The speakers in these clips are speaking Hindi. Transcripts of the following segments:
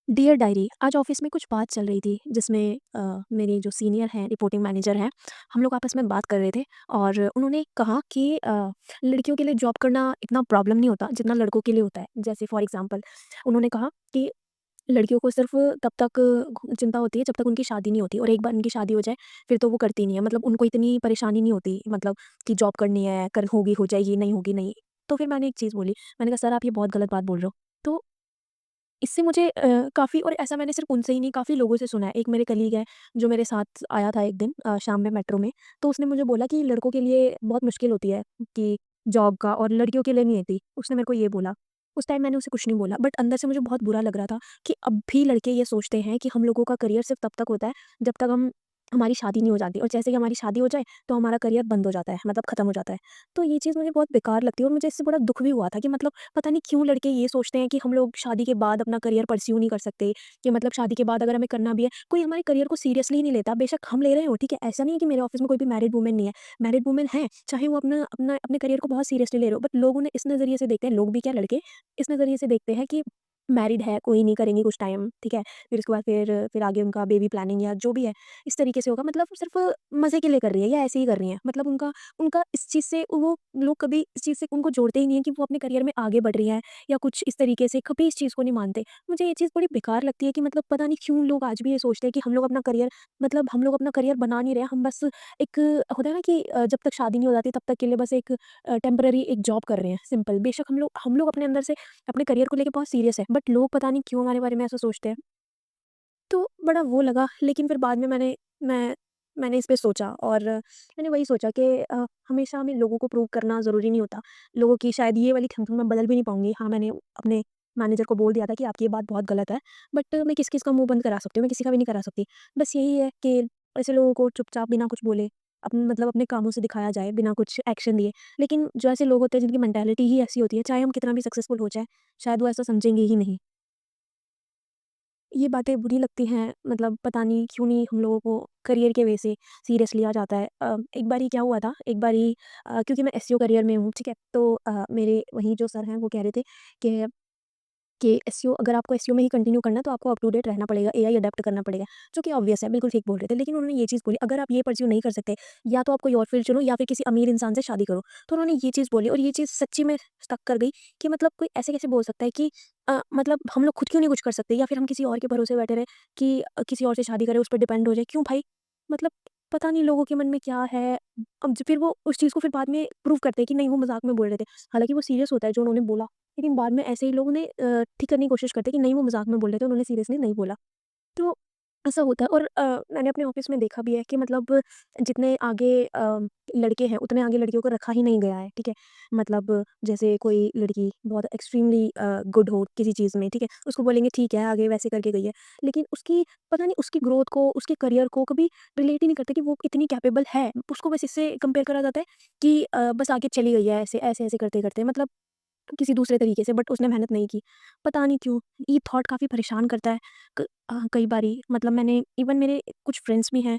डियर डायरी, आज ऑफिस में कुछ बात चल रही थी जिसमें मेरे जो सीनियर हैं, रिपोर्टिंग मैनेजर हैं, हम लोग आपस में बात कर रहे थे और उन्होंने कहा कि लड़कियों के लिए जॉब करना इतना प्रॉब्लम नहीं होता जितना लड़कों के लिए होता है। जैसे फॉर एग्जांपल उन्होंने कहा कि लड़कियों को सिर्फ तब तक चिंता होती है जब तक उनकी शादी नहीं होती, और एक बार उनकी शादी हो जाए फिर तो वो करती नहीं है। मतलब उनको इतनी परेशानी नहीं होती, मतलब कि जॉब करनी है, कर होगी हो जाएगी, नहीं होगी नहीं। तो फिर मैंने एक चीज़ बोली, मैंने कहा सर आप ये बहुत गलत बात बोल रहे हो। तो इससे मुझे काफ़ी, और ऐसा मैंने सिर्फ़ उनसे ही नहीं काफ़ी लोगों से सुना है। एक मेरे कलीग है जो मेरे साथ आया था एक दिन शाम में मेट्रो में, तो उसने मुझे बोला कि लड़कों के लिए बहुत मुश्किल होती है कि जॉब का, और लड़कियों के लिए नहीं होती। उसने मेरे को ये बोला। उस टाइम मैंने उसे कुछ नहीं बोला, बट अंदर से मुझे बहुत बुरा लग रहा था कि अब भी लड़के ये सोचते हैं कि हम लोगों का करियर सिर्फ़ तब तक होता है जब तक हमारी शादी नहीं हो जाती, और जैसे ही हमारी शादी हो जाए तो हमारा करियर बंद हो जाता है, मतलब ख़त्म हो जाता है। तो ये चीज़ मुझे बहुत बेकार लगती है और मुझे इससे बड़ा दुःख भी हुआ था कि मतलब पता नहीं क्यों लड़के ये सोचते हैं कि हम लोग शादी के बाद अपना करियर परस्यू नहीं कर सकते, कि मतलब शादी के बाद अगर हमें करना भी है, कोई हमारे करियर को सीरियसली ही नहीं लेता। बेशक हम ले रहे हो, ठीक है, ऐसा नहीं है कि मेरे ऑफिस में कोई भी मैरिड वुमेन नहीं है, मैरिड वुमेन है, चाहे वो अपना अपना अपने करियर को बहुत सीरियसली ले रहे हो, बट लोग उन्हें इस नज़रिए से देखते हैं, लोग भी क्या लड़के इस नज़रिए से देखते हैं कि मैरिड है, कोई नहीं, करेंगी कुछ टाइम, ठीक है, फिर उसके बाद फिर आगे उनका बेबी प्लानिंग या जो भी है इस तरीके से होगा, मतलब सिर्फ मज़े के लिए कर रही है या ऐसे ही कर रही हैं। मतलब उनका उनका इस चीज़ से वो लोग कभी इस चीज़ से उनको जोड़ते ही नहीं है कि वो अपने करियर में आगे बढ़ रही हैं या कुछ इस तरीके से, कभी इस चीज़ को नहीं मानते। मुझे ये चीज़ बड़ी बेकार लगती है कि मतलब पता नहीं क्यों लोग आज भी ये सोचते हैं कि हम लोग अपना करियर, मतलब हम लोग अपना करियर बना नहीं रहे, हम बस एक होता है ना कि जब तक शादी नहीं हो जाती तब तक के लिए बस एक टेम्परेरी एक जॉब कर रहे हैं, सिंपल। बेशक हम लोग अपने अंदर से अपने करियर को लेके बहुत सीरियस है, बट लोग पता नहीं क्यों हमारे बारे में ऐसा सोचते हैं। तो बड़ा वो लगा, लेकिन फिर बाद में मैंने इस पे सोचा, और मैंने वही सोचा कि हमेशा हमें लोगों को प्रूव करना ज़रूरी नहीं होता। लोगों की शायद ये वाली थिंकिंग मैं बदल भी नहीं पाऊँगी। हाँ, मैंने अपने मैनेजर को बोल दिया था कि आपकी ये बात बहुत गलत है, बट मैं किस-किस का मुँह बंद करा सकती हूँ, मैं किसी का भी नहीं करा सकती। बस यही है कि ऐसे लोगों को चुपचाप बिना कुछ बोले मतलब अपने कामों से दिखाया जाए, बिना कुछ एक्शन लिए। लेकिन जो ऐसे लोग होते हैं जिनकी मेंटालिटी ही ऐसी होती है, चाहे हम कितना भी सक्सेसफुल हो जाएँ, शायद वो ऐसा समझेंगे ही नहीं। ये बातें बुरी लगती हैं, मतलब पता नहीं क्यों नहीं हम लोगों को करियर के वे से सीरियस लिया जाता है। एक बारी क्या हुआ था, एक बारी क्योंकि मैं एसईओ करियर में हूँ, ठीक है? तो मेरे वहीं जो सर हैं वो कह रहे थे कि एसईओ, अगर आपको एसईओ में ही कंटिन्यू करना है तो आपको अप टू डेट रहना पड़ेगा, एआई अडॉप्ट करना पड़ेगा, जो कि ऑब्वियस है, बिल्कुल ठीक बोल रहे थे। लेकिन उन्होंने ये चीज़ बोली, अगर आप ये परस्यू नहीं कर सकते, या तो आप कोई और फील्ड चुनो या फिर किसी अमीर इंसान से शादी करो। तो उन्होंने ये चीज़ बोली और ये चीज़ सच्ची में स्टक कर गई कि मतलब कोई ऐसे कैसे बोल सकता है कि मतलब हम लोग खुद क्यों नहीं कुछ कर सकते, या फिर हम किसी और के भरोसे बैठे रहें कि किसी और से शादी करें, उस पे डिपेंड हो जाए। क्यों भाई? मतलब पता नहीं लोगों के मन में क्या है। अब फिर वो उस चीज़ को फिर बाद में प्रूव करते हैं कि नहीं वो मज़ाक में बोल रहे थे। हालाँकि वो सीरियस होता है जो उन्होंने बोला। लेकिन बाद में ऐसे ही लोग उन्हें ठीक करने की कोशिश करते हैं कि नहीं वो मज़ाक में बोल रहे थे, उन्होंने सीरियसली नहीं बोला। तो ऐसा होता है, और मैंने अपने ऑफ़िस में देखा भी है कि मतलब जितने आगे लड़के हैं, उतने आगे लड़कियों को रखा ही नहीं गया है, ठीक है? मतलब जैसे कोई लड़की बहुत एक्सट्रीमली गुड हो किसी चीज़ में, ठीक है? उसको बोलेंगे ठीक है, आगे वैसे करके गई है। लेकिन उसकी पता नहीं उसकी ग्रोथ को, उसके करियर को कभी रिलेट ही नहीं करते कि वो इतनी कैपेबल है। उसको बस इससे कंपेयर करा जाता है कि बस आगे चली गई है ऐसे-ऐसे करते-करते, मतलब किसी दूसरे तरीके से, बट उसने मेहनत नहीं की। पता नहीं क्यों? ये थॉट काफ़ी परेशान करता है। कई बारी मतलब मैंने इवन मेरे कुछ फ्रेंड्स भी हैं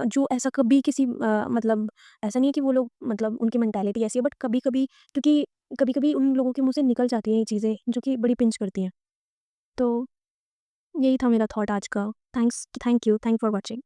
जो ऐसा कभी किसी मतलब ऐसा नहीं है कि वो लोग मतलब उनकी मेंटालिटी ऐसी है, बट कभी-कभी क्योंकि कभी-कभी उन लोगों के मुँह से निकल जाती हैं ये चीज़ें जो कि बड़ी पिंच करती हैं। तो यही था मेरा थॉट आज का। Thank you for watching.